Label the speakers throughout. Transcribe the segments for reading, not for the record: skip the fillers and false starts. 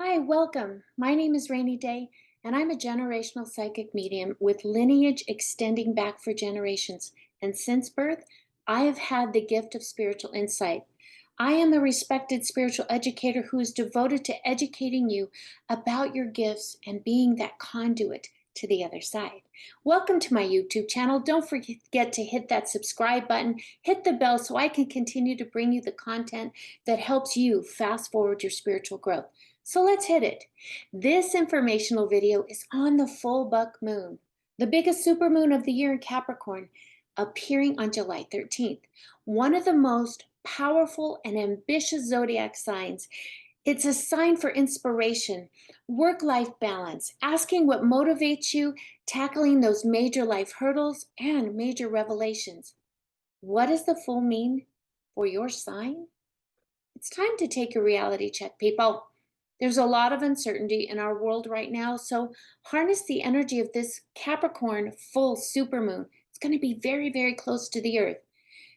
Speaker 1: Hi, welcome. My name is Rainy Day, and I'm a generational psychic medium with lineage extending back for generations. And since birth, I have had the gift of spiritual insight. I am a respected spiritual educator who is devoted to educating you about your gifts and being that conduit to the other side. Welcome to my YouTube channel. Don't forget to hit that subscribe button, hit the bell so I can continue to bring you the content that helps you fast forward your spiritual growth. So let's hit it. This informational video is on the full Buck moon, the biggest supermoon of the year in Capricorn, appearing on July 13th. One of the most powerful and ambitious zodiac signs. It's a sign for inspiration, work-life balance, asking what motivates you, tackling those major life hurdles, and major revelations. What does the full mean for your sign? It's time to take a reality check, people. There's a lot of uncertainty in our world right now, so harness the energy of this Capricorn full supermoon. It's going to be very, very close to the earth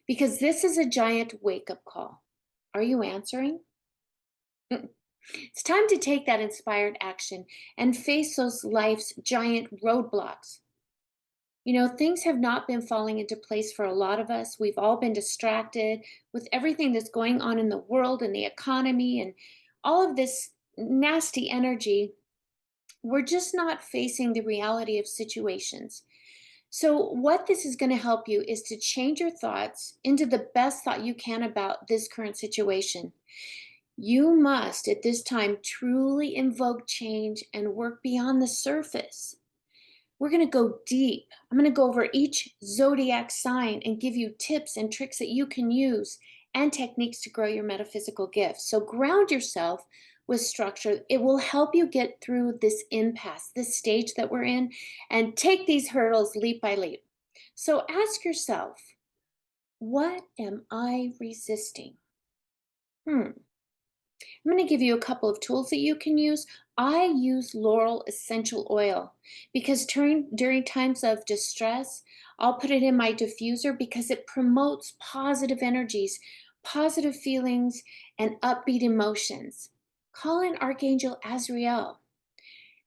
Speaker 1: because this is a giant wake-up call. Are you answering? It's time to take that inspired action and face those life's giant roadblocks. You know, things have not been falling into place for a lot of us. We've all been distracted with everything that's going on in the world and the economy and all of this nasty energy. We're just not facing the reality of situations. So, what this is going to help you is to change your thoughts into the best thought you can about this current situation. You must, at this time, truly invoke change and work beyond the surface. We're going to go deep. I'm going to go over each zodiac sign and give you tips and tricks that you can use and techniques to grow your metaphysical gifts. So ground yourself with structure. It will help you get through this impasse, this stage that we're in, and take these hurdles leap by leap. So ask yourself, what am I resisting? I'm going to give you a couple of tools that you can use. I use laurel essential oil because during times of distress, I'll put it in my diffuser because it promotes positive energies, positive feelings, and upbeat emotions. Call in Archangel Azrael,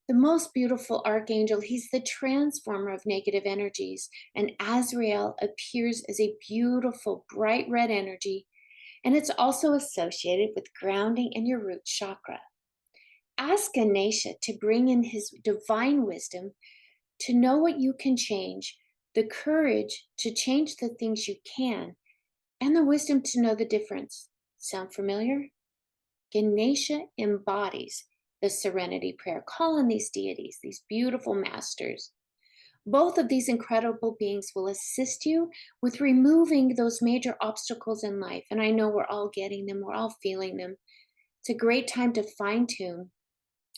Speaker 1: the most beautiful archangel. He's the transformer of negative energies, and Azrael appears as a beautiful, bright red energy, and it's also associated with grounding in your root chakra. Ask Ganesha to bring in his divine wisdom to know what you can change, the courage to change the things you can, and the wisdom to know the difference. Sound familiar? Ganesha embodies the serenity prayer. Call on these deities, these beautiful masters. Both of these incredible beings will assist you with removing those major obstacles in life. And I know we're all getting them, we're all feeling them. It's a great time to fine tune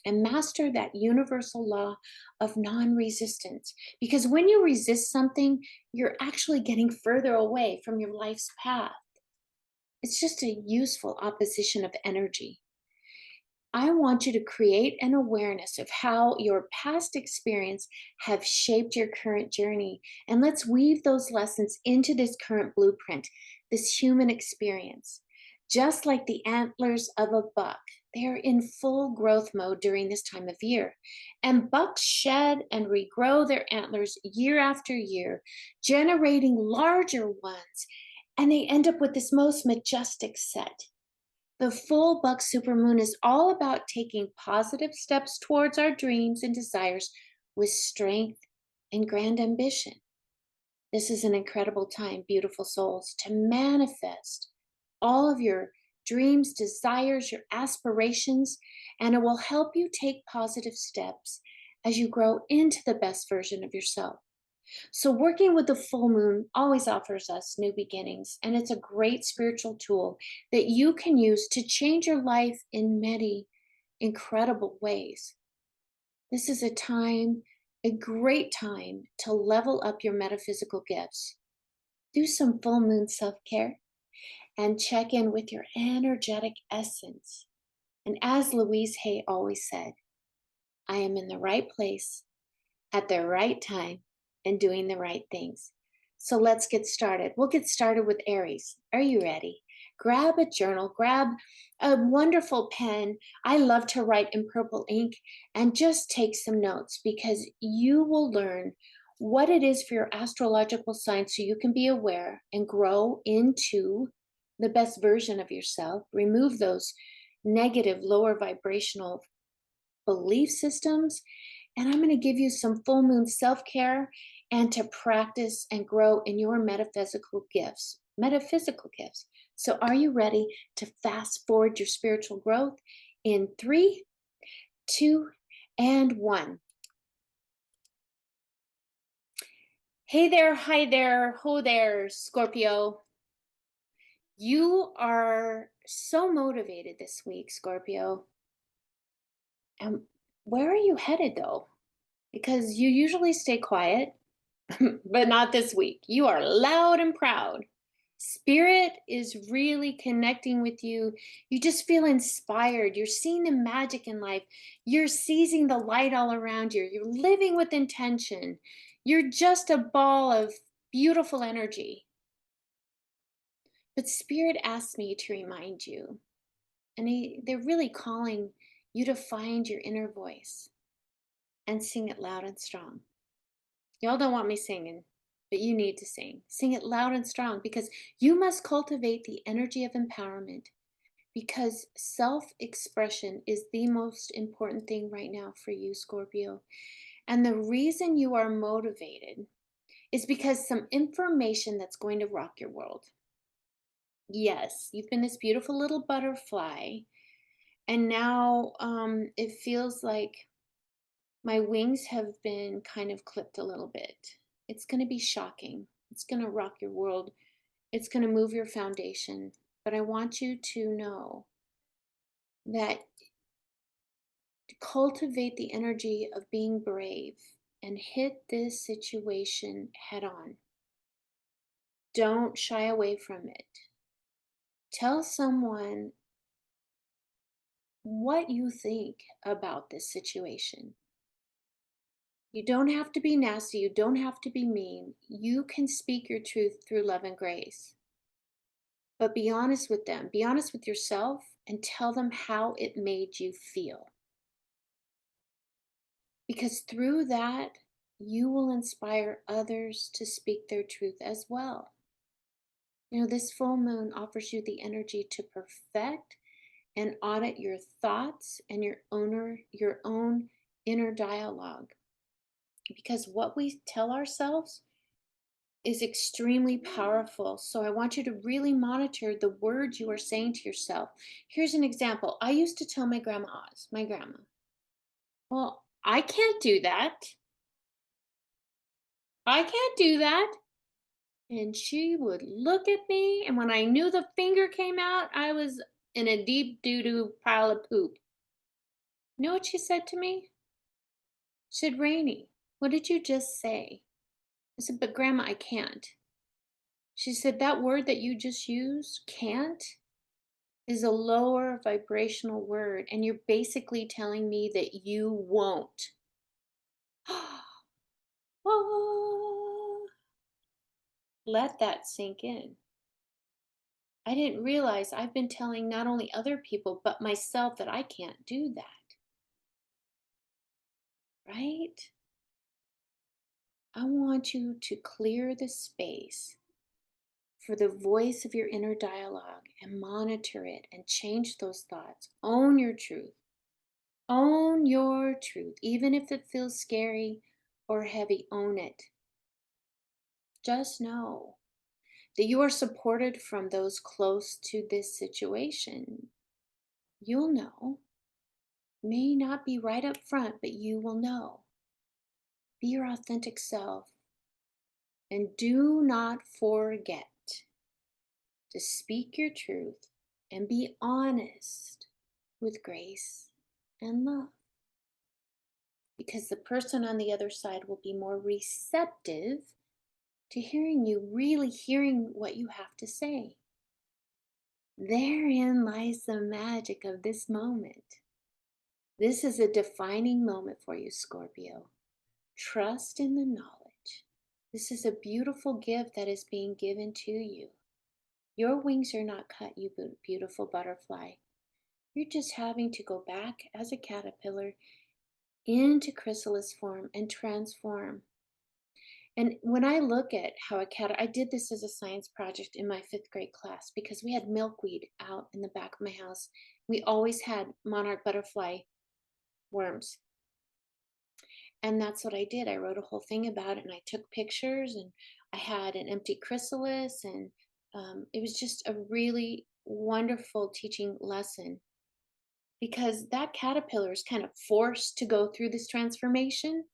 Speaker 1: and master that universal law of non resistance. Because when you resist something, you're actually getting further away from your life's path. It's just a useful opposition of energy. I want you to create an awareness of how your past experience have shaped your current journey. And let's weave those lessons into this current blueprint, this human experience. Just like the antlers of a buck, they're in full growth mode during this time of year. And bucks shed and regrow their antlers year after year, generating larger ones. And they end up with this most majestic set. The full Buck Supermoon is all about taking positive steps towards our dreams and desires with strength and grand ambition. This is an incredible time, beautiful souls, to manifest all of your dreams, desires, your aspirations, and it will help you take positive steps as you grow into the best version of yourself. So, working with the full moon always offers us new beginnings, and it's a great spiritual tool that you can use to change your life in many incredible ways. This is a great time to level up your metaphysical gifts. Do some full moon self care and check in with your energetic essence. And as Louise Hay always said, I am in the right place at the right time and doing the right things. So let's get started. We'll get started with Aries. Are you ready? grab a journal, grab a wonderful pen. I love to write in purple ink and just take some notes because you will learn what it is for your astrological sign so you can be aware and grow into the best version of yourself. Remove those negative, lower vibrational belief systems. And I'm going to give you some full moon self care and to practice and grow in your metaphysical gifts. Metaphysical gifts. So, are you ready to fast forward your spiritual growth in 3, 2, and 1? Hey there, hi there, ho there, Scorpio. You are so motivated this week, Scorpio. And where are you headed though? Because you usually stay quiet, but not this week. You are loud and proud. Spirit is really connecting with you. You just feel inspired. You're seeing the magic in life. You're seizing the light all around you. You're living with intention. You're just a ball of beautiful energy. But Spirit asked me to remind you, and they're really calling you to find your inner voice and sing it loud and strong. Y'all don't want me singing, but you need to sing. Sing it loud and strong because you must cultivate the energy of empowerment because self expression is the most important thing right now for you, Scorpio. And the reason you are motivated is because some information that's going to rock your world. Yes, you've been this beautiful little butterfly, and now it feels like my wings have been kind of clipped a little bit. It's going to be shocking. It's going to rock your world. It's going to move your foundation. But I want you to know that to cultivate the energy of being brave and hit this situation head on. Don't shy away from it. Tell someone what you think about this situation. You don't have to be nasty. You don't have to be mean. You can speak your truth through love and grace. But be honest with them. Be honest with yourself and tell them how it made you feel. Because through that, you will inspire others to speak their truth as well. You know, this full moon offers you the energy to perfect and audit your thoughts and your own inner dialogue. Because what we tell ourselves is extremely powerful. So I want you to really monitor the words you are saying to yourself. Here's an example. I used to tell my grandma Oz, my grandma, well, I can't do that. I can't do that. And she would look at me, and when I knew the finger came out, I was in a deep doo-doo pile of poop. You know what she said to me? She said, Rainey, what did you just say? I said, but Grandma, I can't. She said, that word that you just used, can't, is a lower vibrational word, and you're basically telling me that you won't. Ah, let that sink in. I didn't realize I've been telling not only other people, but myself that I can't do that, right? I want you to clear the space for the voice of your inner dialogue and monitor it and change those thoughts. Own your truth. Own your truth. Even if it feels scary or heavy, own it. Just know that you are supported from those close to this situation. You'll know. May not be right up front, but you will know. Be your authentic self. And do not forget to speak your truth and be honest with grace and love. Because the person on the other side will be more receptive to hearing you, really hearing what you have to say. Therein lies the magic of this moment. This is a defining moment for you, Scorpio. Trust in the knowledge. This is a beautiful gift that is being given to you. Your wings are not cut, you beautiful butterfly. You're just having to go back as a caterpillar into chrysalis form and transform. And when I look at how I did this as a science project in my 5th grade class because we had milkweed out in the back of my house. We always had monarch butterfly worms. And that's what I did. I wrote a whole thing about it and I took pictures and I had an empty chrysalis and it was just a really wonderful teaching lesson because that caterpillar is kind of forced to go through this transformation.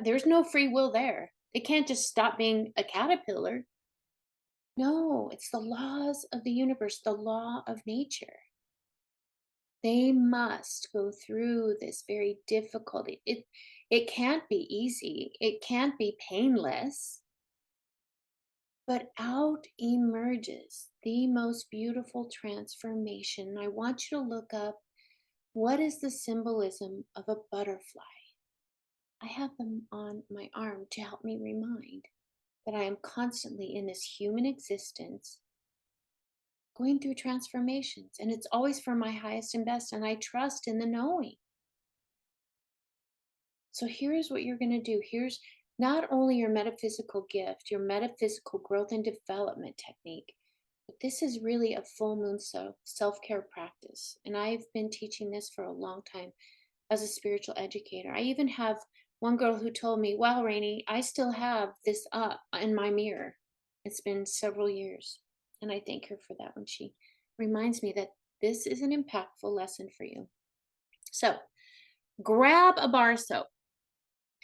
Speaker 1: There's no free will there. They can't just stop being a caterpillar. No, it's the laws of the universe, the law of nature. They must go through this very difficult. It can't be easy. It can't be painless. But out emerges the most beautiful transformation. I want you to look up what is the symbolism of a butterfly. I have them on my arm to help me remind that I am constantly in this human existence going through transformations, and it's always for my highest and best, and I trust in the knowing. So here's what you're going to do. Here's not only your metaphysical gift, your metaphysical growth and development technique, but this is really a full moon self-care practice. And I've been teaching this for a long time as a spiritual educator. I even have one girl who told me, "Wow, Rainey, I still have this up in my mirror. It's been several years." And I thank her for that when she reminds me that this is an impactful lesson for you. So grab a bar of soap.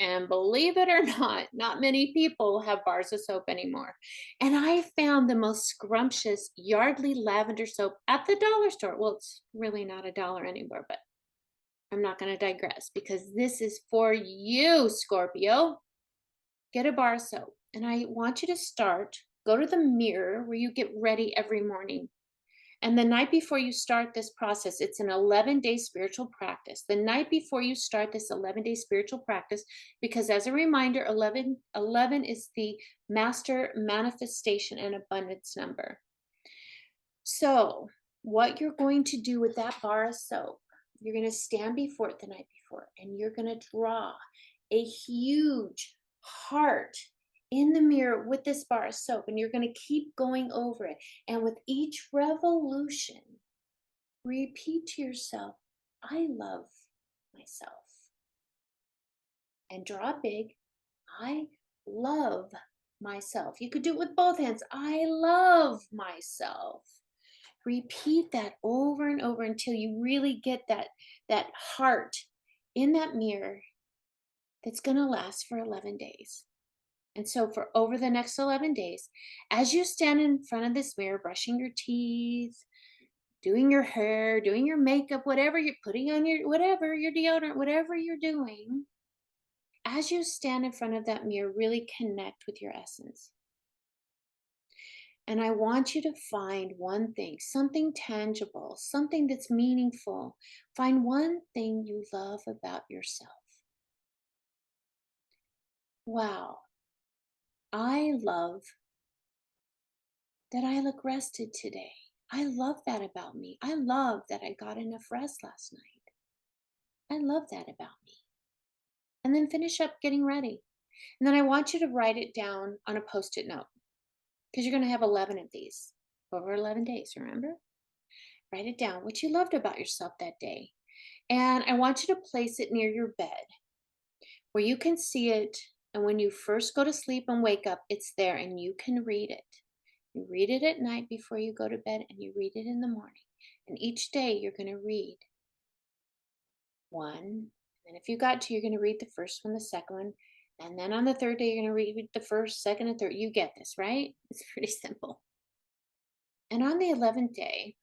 Speaker 1: And believe it or not many people have bars of soap anymore. And I found the most scrumptious Yardley lavender soap at the dollar store. Well, it's really not a dollar anymore, but I'm not going to digress because this is for you, Scorpio. Get a bar of soap. And I want you to go to the mirror where you get ready every morning. And the night before you start this process, it's an 11-day spiritual practice. The night before you start this 11-day spiritual practice, because as a reminder, 11 is the master manifestation and abundance number. So what you're going to do with that bar of soap, you're going to stand before it the night before, and you're going to draw a huge heart in the mirror with this bar of soap, and you're going to keep going over it. And with each revolution, repeat to yourself, "I love myself." And draw big, "I love myself." You could do it with both hands. "I love myself." Repeat that over and over until you really get that heart in that mirror that's going to last for 11 days. And so for over the next 11 days, as you stand in front of this mirror, brushing your teeth, doing your hair, doing your makeup, whatever you're putting on whatever, your deodorant, whatever you're doing, as you stand in front of that mirror, really connect with your essence. And I want you to find one thing, something tangible, something that's meaningful. Find one thing you love about yourself. Wow, I love that I look rested today. I love that about me. I love that I got enough rest last night. I love that about me. And then finish up getting ready. And then I want you to write it down on a Post-it note because you're going to have 11 of these over 11 days, remember? Write it down, what you loved about yourself that day. And I want you to place it near your bed where you can see it. And when you first go to sleep and wake up, it's there and you can read it. You read it at night before you go to bed and you read it in the morning. And each day you're going to read one. And if you got two, you're going to read the first one, the second one. And then on the third day, you're going to read the first, second, and third. You get this, right? It's pretty simple. And on the 11th day,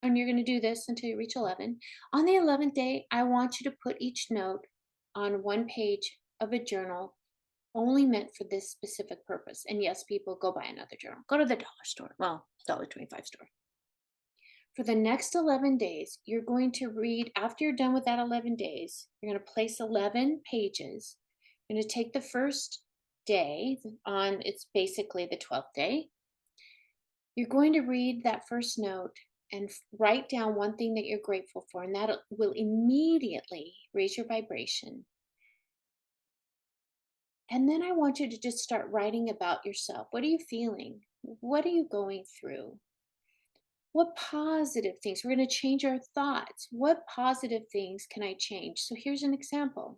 Speaker 1: and you're going to do this until you reach 11. On the 11th day, I want you to put each note on one page of a journal only meant for this specific purpose. And yes, people, go buy another journal. Go to the dollar store. Well, $1.25 store. For the next 11 days, you're going to read, after you're done with that 11 days, you're going to place 11 pages. You're going to take the first day it's basically the 12th day. You're going to read that first note and write down one thing that you're grateful for, and that will immediately raise your vibration. And then I want you to just start writing about yourself. What are you feeling? What are you going through? What positive things? We're going to change our thoughts. What positive things can I change? So here's an example.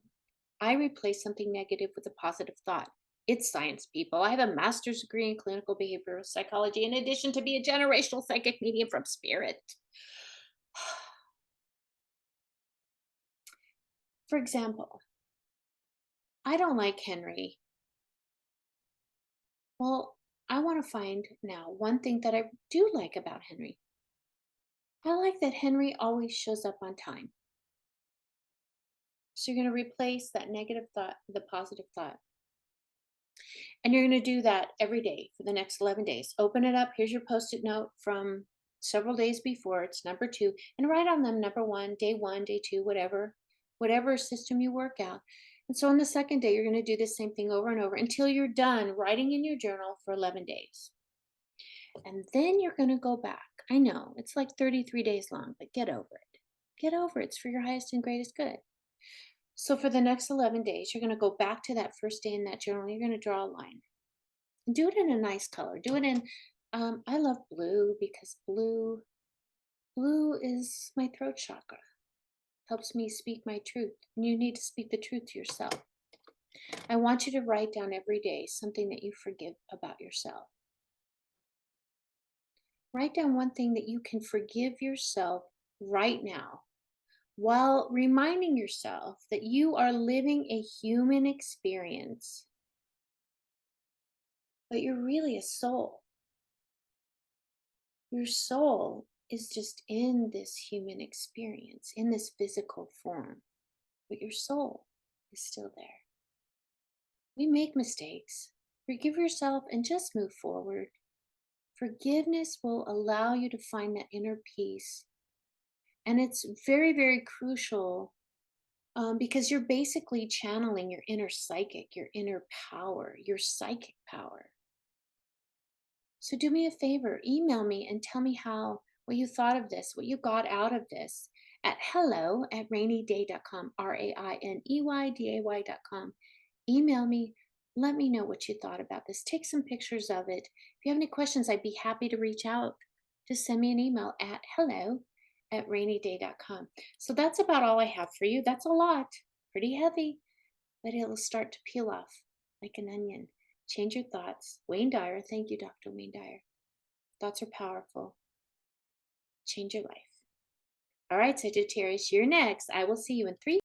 Speaker 1: I replace something negative with a positive thought. It's science, people. I have a master's degree in clinical behavioral psychology, in addition to be a generational psychic medium from spirit. For example, I don't like Henry. Well, I want to find now one thing that I do like about Henry. I like that Henry always shows up on time. So you're going to replace that negative thought with a positive thought. And you're going to do that every day for the next 11 days. Open it up. Here's your post it note from several days before. It's number two. And write on them number one, day two, whatever system you work out. And so on the second day, you're going to do the same thing over and over until you're done writing in your journal for 11 days. And then you're going to go back. I know it's like 33 days long, but get over it. Get over it. It's for your highest and greatest good. So for the next 11 days, you're going to go back to that first day in that journal. You're going to draw a line. Do it in a nice color. Do it in, I love blue because blue is my throat chakra. Helps me speak my truth. And you need to speak the truth to yourself. I want you to write down every day something that you forgive about yourself. Write down one thing that you can forgive yourself right now, while reminding yourself that you are living a human experience, but you're really a soul. Your soul is just in this human experience, in this physical form, but your soul is still there. We make mistakes. Forgive yourself and just move forward. Forgiveness will allow you to find that inner peace. And it's very, very crucial because you're basically channeling your inner psychic, your inner power, your psychic power. So do me a favor, email me and tell me what you thought of this, what you got out of this at hello@raineyday.com, RAINEYDAY.com. Email me, let me know what you thought about this. Take some pictures of it. If you have any questions, I'd be happy to reach out. Just send me an email at hello@raineyday.com. So that's about all I have for you. That's a lot, pretty heavy, but it'll start to peel off like an onion. Change your thoughts. Wayne Dyer. Thank you, Dr. Wayne Dyer. Thoughts are powerful. Change your life. All right, Sagittarius, you're next. I will see you in 3,